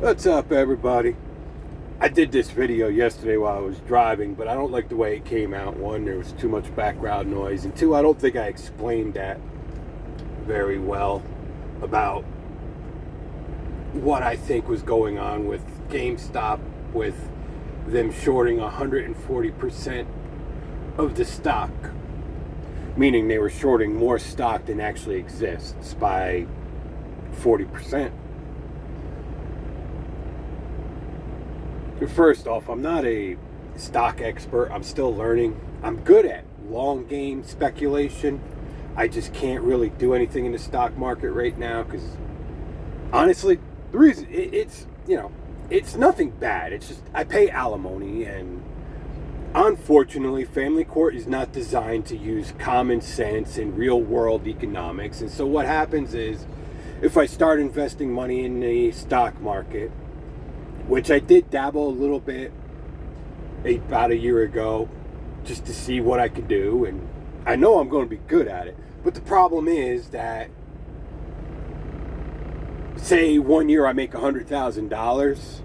What's up, everybody? I did this video yesterday while I was driving, but I don't like the way it came out. One, there was too much background noise, and two, I don't think I explained that very well about what I think was going on with Gamestop, with them shorting 140% of the stock, meaning they were shorting more stock than actually exists by 40%. First off, I'm not a stock expert. I'm still learning. I'm good at long game speculation. I just can't really do anything in the stock market right now because, honestly, the reason it's nothing bad. It's just I pay alimony, and unfortunately, family court is not designed to use common sense and real world economics. And so what happens is, if I start investing money in the stock market, which I did dabble a little bit about a year ago just to see what I could do, and I know I'm going to be good at it. But the problem is that, say 1 year I make $100,000,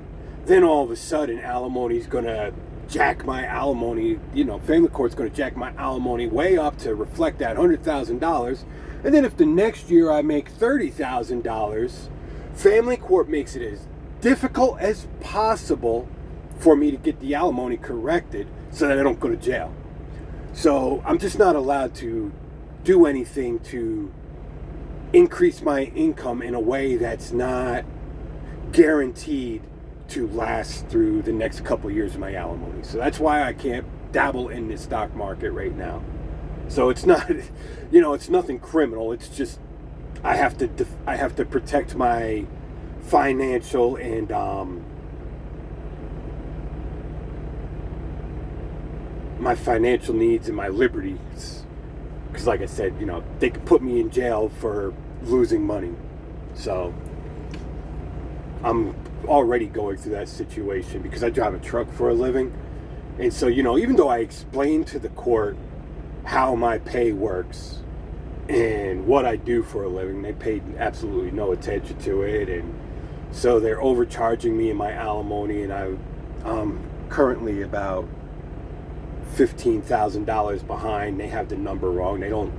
then all of a sudden alimony's going to jack my alimony, family court's going to jack my alimony way up to reflect that $100,000. And then if the next year I make $30,000, family court makes it as difficult as possible for me to get the alimony corrected so that I don't go to jail. So I'm just not allowed to do anything to increase my income in a way that's not guaranteed to last through the next couple years of my alimony. So that's why I can't dabble in the stock market right now. So it's not, it's nothing criminal. It's just I have to protect my financial and my financial needs and my liberties, because like I said, they could put me in jail for losing money. So I'm already going through that situation because I drive a truck for a living. And so even though I explained to the court how my pay works and what I do for a living, they paid absolutely no attention to it. And so they're overcharging me in my alimony, and I'm currently about $15,000 behind. They have the number wrong. They don't,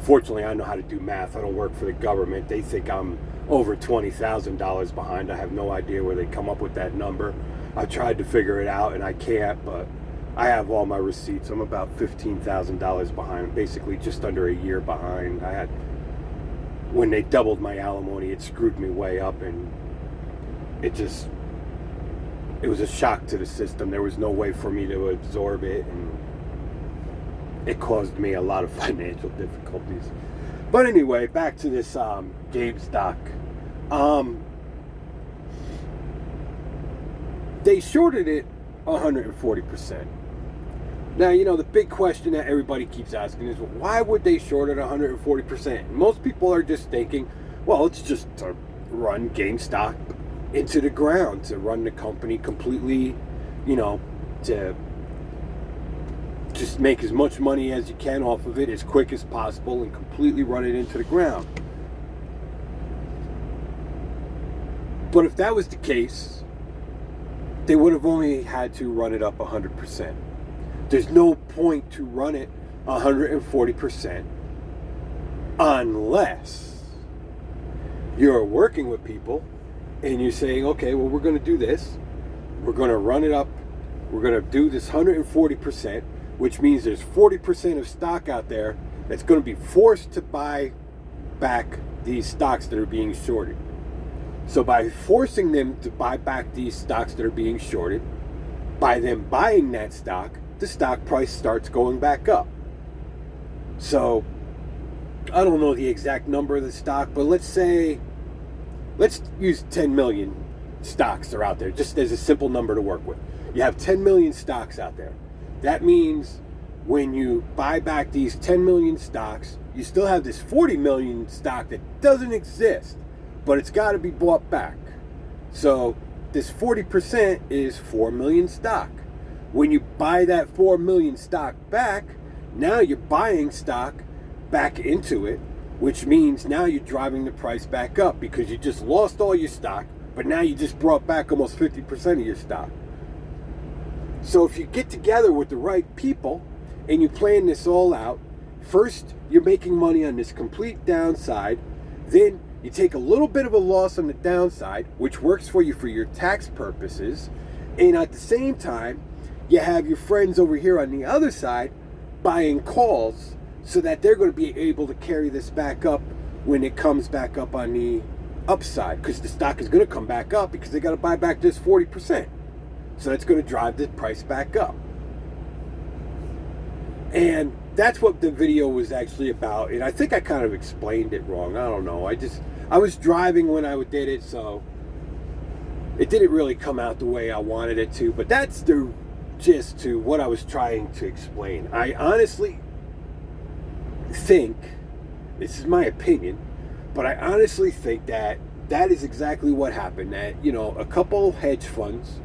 fortunately I know how to do math. I don't work for the government. They think I'm over $20,000 behind. I have no idea where they come up with that number. I've tried to figure it out and I can't, but I have all my receipts. I'm about $15,000 behind. I'm basically just under a year behind. When they doubled my alimony, it screwed me way up, and it was a shock to the system. There was no way for me to absorb it, and it caused me a lot of financial difficulties. But anyway, back to this GameStop. They shorted it 140%. Now, the big question that everybody keeps asking is, why would they short it 140%? Most people are just thinking, well, it's just to run GameStop into the ground, to run the company completely, to just make as much money as you can off of it as quick as possible and completely run it into the ground. But if that was the case, they would have only had to run it up 100%. There's no point to run it 140% unless you're working with people and you're saying, okay, well, we're going to do this. We're going to run it up. We're going to do this 140%, which means there's 40% of stock out there that's going to be forced to buy back these stocks that are being shorted. So by forcing them to buy back these stocks that are being shorted, by them buying that stock, the stock price starts going back up. So I don't know the exact number of the stock, but let's use 10 million stocks are out there, just as a simple number to work with. You have 10 million stocks out there. That means when you buy back these 10 million stocks, you still have this 40 million stock that doesn't exist, but it's got to be bought back. So this 40% is 4 million stock. When you buy that 4 million stock back, now you're buying stock back into it, which means now you're driving the price back up because you just lost all your stock but now you just brought back almost 50% of your stock. So if you get together with the right people and you plan this all out, first you're making money on this complete downside, then you take a little bit of a loss on the downside, which works for you for your tax purposes, and at the same time you have your friends over here on the other side buying calls so that they're going to be able to carry this back up when it comes back up on the upside, because the stock is going to come back up because they got to buy back this 40%. So that's going to drive the price back up. And that's what the video was actually about. And I think I kind of explained it wrong. I don't know. I was driving when I did it, so it didn't really come out the way I wanted it to. But that's the gist to what I was trying to explain. I honestly think, this is my opinion, but I honestly think that is exactly what happened. That, a couple hedge funds,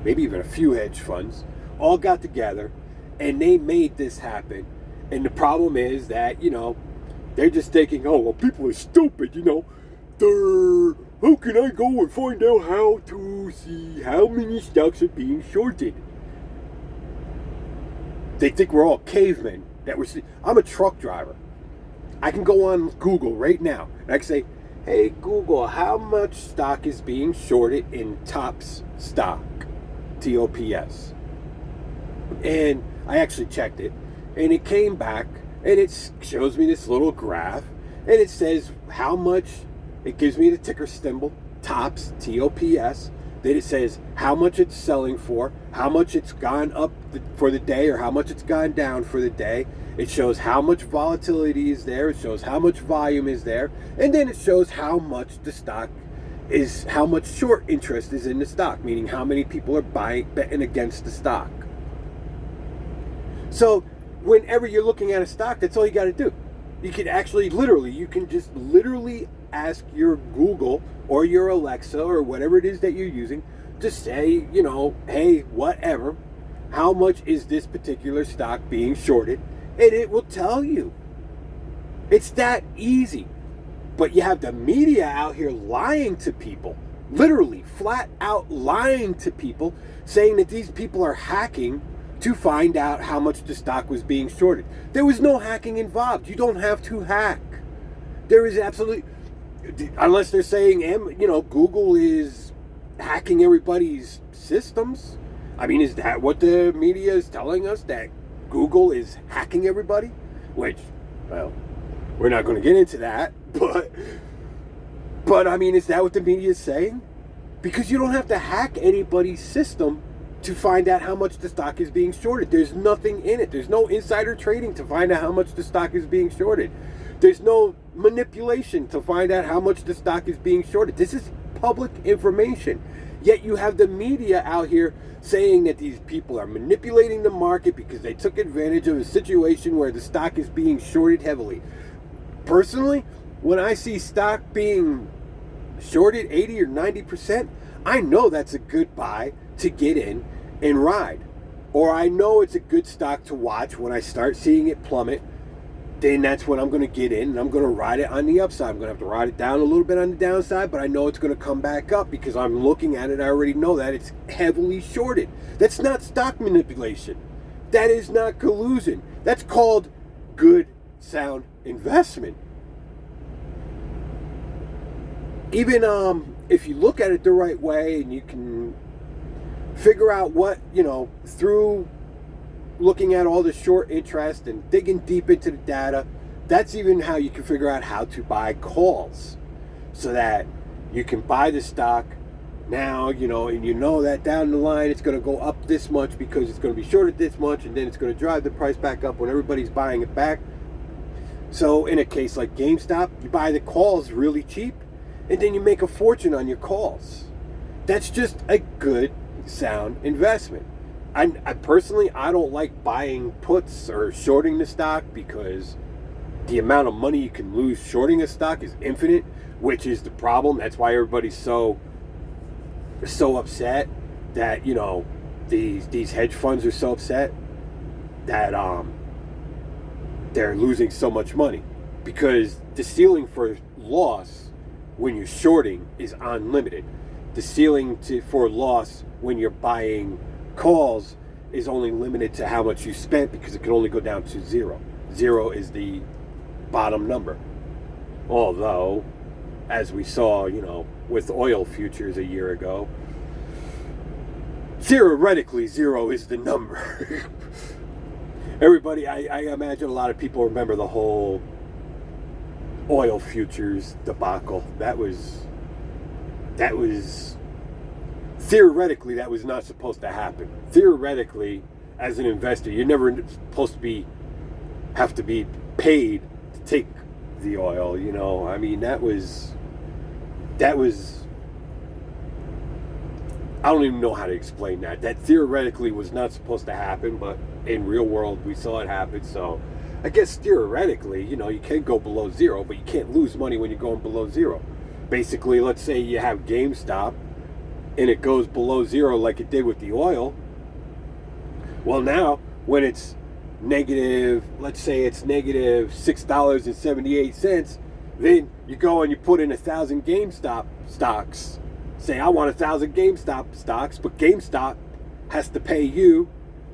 maybe even a few hedge funds, all got together and they made this happen. And the problem is that, they're just thinking, oh, well, people are stupid, how can I go and find out how to see how many stocks are being shorted? They think we're all cavemen. I'm a truck driver. I can go on Google right now and I can say, hey, Google, how much stock is being shorted in Tops stock? TOPS. And I actually checked it, and it came back, and it shows me this little graph, and it says how much, it gives me the ticker symbol, TOPS, TOPS, then it says how much it's selling for, how much it's gone up for the day, or how much it's gone down for the day. It shows how much volatility is there, it shows how much volume is there, and then it shows how much the stock is, how much short interest is in the stock, meaning how many people are betting against the stock. So whenever you're looking at a stock, that's all you got to do. You can actually you can just literally ask your Google or your Alexa or whatever it is that you're using to say, hey, whatever, how much is this particular stock being shorted? And it will tell you. It's that easy. But you have the media out here lying to people, literally flat out lying to people, saying that these people are hacking to find out how much the stock was being shorted. There was no hacking involved. You don't have to hack. There is absolutely, unless they're saying, Google is hacking everybody's systems. I mean, is that what the media is telling us, that Google is hacking everybody? Which, well, we're not going to get into that, but I mean, is that what the media is saying? Because you don't have to hack anybody's system to find out how much the stock is being shorted. There's nothing in it. There's no insider trading to find out how much the stock is being shorted. There's no manipulation to find out how much the stock is being shorted. This is public information. Yet you have the media out here saying that these people are manipulating the market because they took advantage of a situation where the stock is being shorted heavily. Personally, when I see stock being shorted 80 or 90%, I know that's a good buy to get in and ride. Or I know it's a good stock to watch. When I start seeing it plummet, then that's when I'm going to get in and I'm going to ride it on the upside. I'm going to have to ride it down a little bit on the downside, but I know it's going to come back up because I'm looking at it. I already know that it's heavily shorted. That's not stock manipulation. That is not collusion. That's called good, sound investment. Even if you look at it the right way and you can figure out what, through looking at all the short interest and digging deep into the data, that's even how you can figure out how to buy calls so that you can buy the stock now, and that down the line it's going to go up this much because it's going to be shorted this much, and then it's going to drive the price back up when everybody's buying it back. So in a case like GameStop, you buy the calls really cheap and then you make a fortune on your calls. That's just a good, sound investment. I personally, I don't like buying puts or shorting the stock because the amount of money you can lose shorting a stock is infinite, which is the problem. That's why everybody's so upset that, these hedge funds are so upset that they're losing so much money, because the ceiling for loss when you're shorting is unlimited. The ceiling for loss when you're buying calls is only limited to how much you spent, because it can only go down to zero. Zero is the bottom number. Although, as we saw, with oil futures a year ago, theoretically zero is the number. Everybody, I imagine a lot of people remember the whole oil futures debacle. That was theoretically, that was not supposed to happen. Theoretically, as an investor, you're never supposed to have to be paid to take the oil. I mean, that was I don't even know how to explain that. That theoretically was not supposed to happen, but in real world we saw it happen. So I guess theoretically, you can go below zero, but you can't lose money when you're going below zero. Basically, let's say you have GameStop and it goes below zero like it did with the oil. Well, now when it's negative, let's say it's negative $6.78, then you go and you put in 1,000 GameStop stocks. Say, I want 1,000 GameStop stocks, but GameStop has to pay you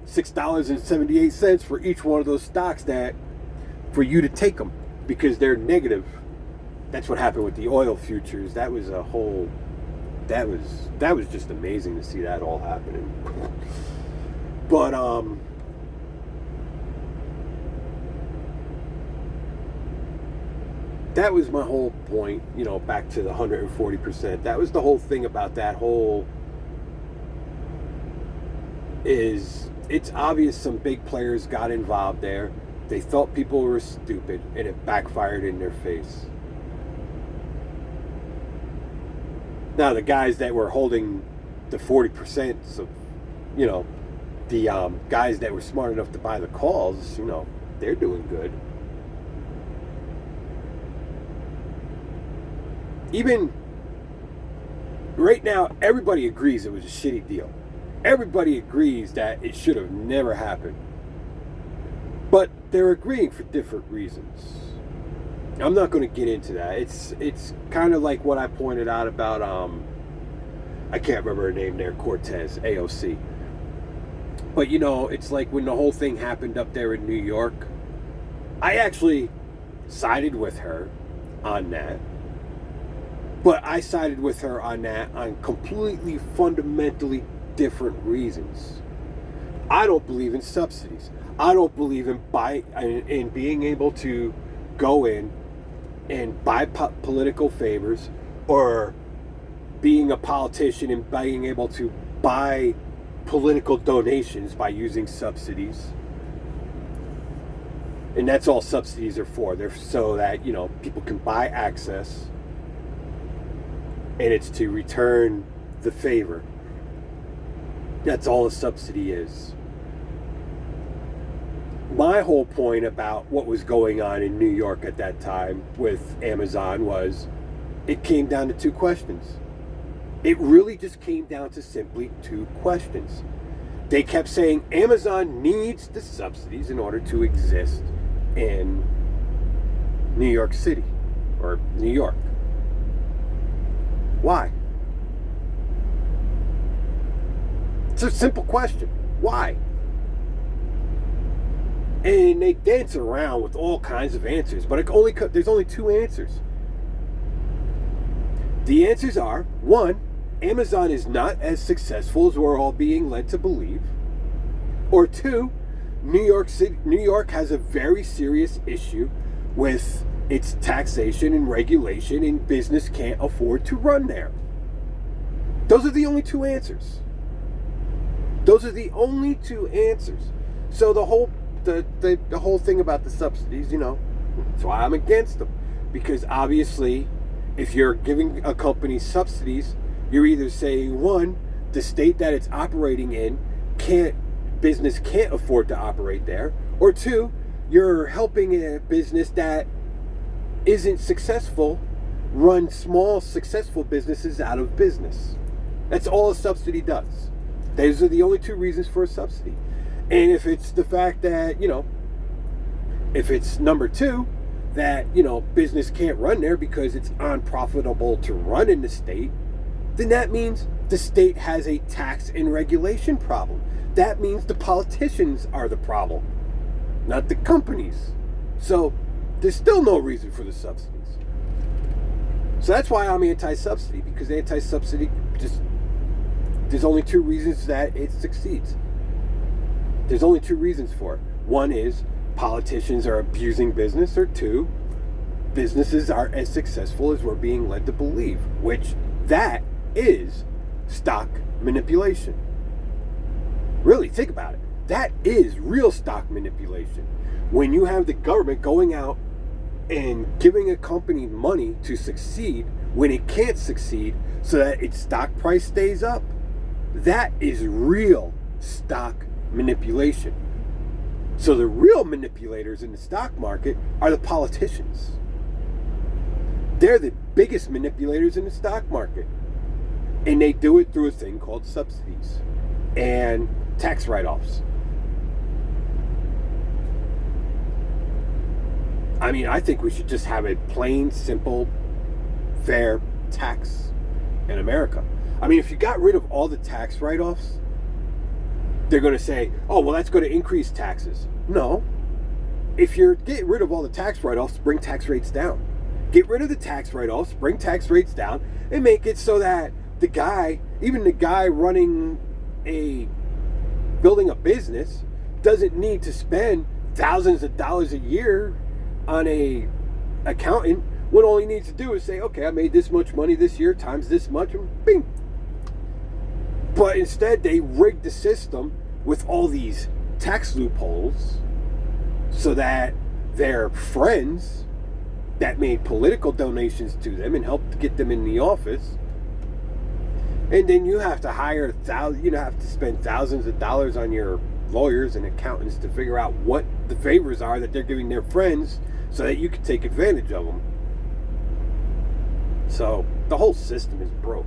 $6.78 for each one of those stocks for you to take them, because they're negative. That's what happened with the oil futures. That was just amazing to see that all happening. But that was my whole point, back to the 140%. That was the whole thing about that whole it's obvious some big players got involved there. They thought people were stupid, and it backfired in their face. Now, the guys that were holding the 40% of, the guys that were smart enough to buy the calls, they're doing good. Even right now, everybody agrees it was a shitty deal. Everybody agrees that it should have never happened. But they're agreeing for different reasons. I'm not going to get into that. It's kind of like what I pointed out about, I can't remember her name there, Cortez, AOC. But, it's like when the whole thing happened up there in New York, I actually sided with her on that. But I sided with her on that on completely fundamentally different reasons. I don't believe in subsidies. I don't believe in being able to go in and buy political favors, or being a politician and being able to buy political donations by using subsidies. And that's all subsidies are for. They're so that, people can buy access, and it's to return the favor. That's all a subsidy is. My whole point about what was going on in New York at that time with Amazon was, it came down to two questions. It really just came down to simply two questions. They kept saying Amazon needs the subsidies in order to exist in New York City or New York. Why? It's a simple question. Why? And they dance around with all kinds of answers, but there's only two answers. The answers are, one, Amazon is not as successful as we're all being led to believe. Or two, New York has a very serious issue with its taxation and regulation, and business can't afford to run there. Those are the only two answers. Those are the only two answers. So the whole thing about the subsidies, that's why I'm against them. Because obviously, if you're giving a company subsidies, you're either saying, one, the state that it's operating in business can't afford to operate there, or two, you're helping a business that isn't successful run small successful businesses out of business. That's all a subsidy does. Those are the only two reasons for a subsidy. And if it's the fact that, if it's number two, that, business can't run there because it's unprofitable to run in the state, then that means the state has a tax and regulation problem. That means the politicians are the problem, not the companies. So there's still no reason for the subsidies. So that's why I'm anti-subsidy, because anti-subsidy there's only two reasons that it succeeds. There's only two reasons for it. One is politicians are abusing business, or two, businesses are as successful as we're being led to believe, which that is stock manipulation. Really, think about it. That is real stock manipulation. When you have the government going out and giving a company money to succeed when it can't succeed so that its stock price stays up, that is real stock manipulation. So the real manipulators in the stock market are the politicians. They're the biggest manipulators in the stock market. And they do it through a thing called subsidies and tax write-offs. I mean, I think we should just have a plain, simple, fair tax in America. I mean, if you got rid of all the tax write-offs, they're going to say, oh, well, that's going to increase taxes. No. If you're getting rid of all the tax write-offs, bring tax rates down. Get rid of the tax write-offs, bring tax rates down, and make it so that even the guy building a business, doesn't need to spend thousands of dollars a year on a accountant. What all he needs to do is say, okay, I made this much money this year times this much, and bing. But instead, they rigged the system with all these tax loopholes so that their friends that made political donations to them and helped get them in the office, and then you have to spend thousands of dollars on your lawyers and accountants to figure out what the favors are that they're giving their friends so that you can take advantage of them. So the whole system is broke.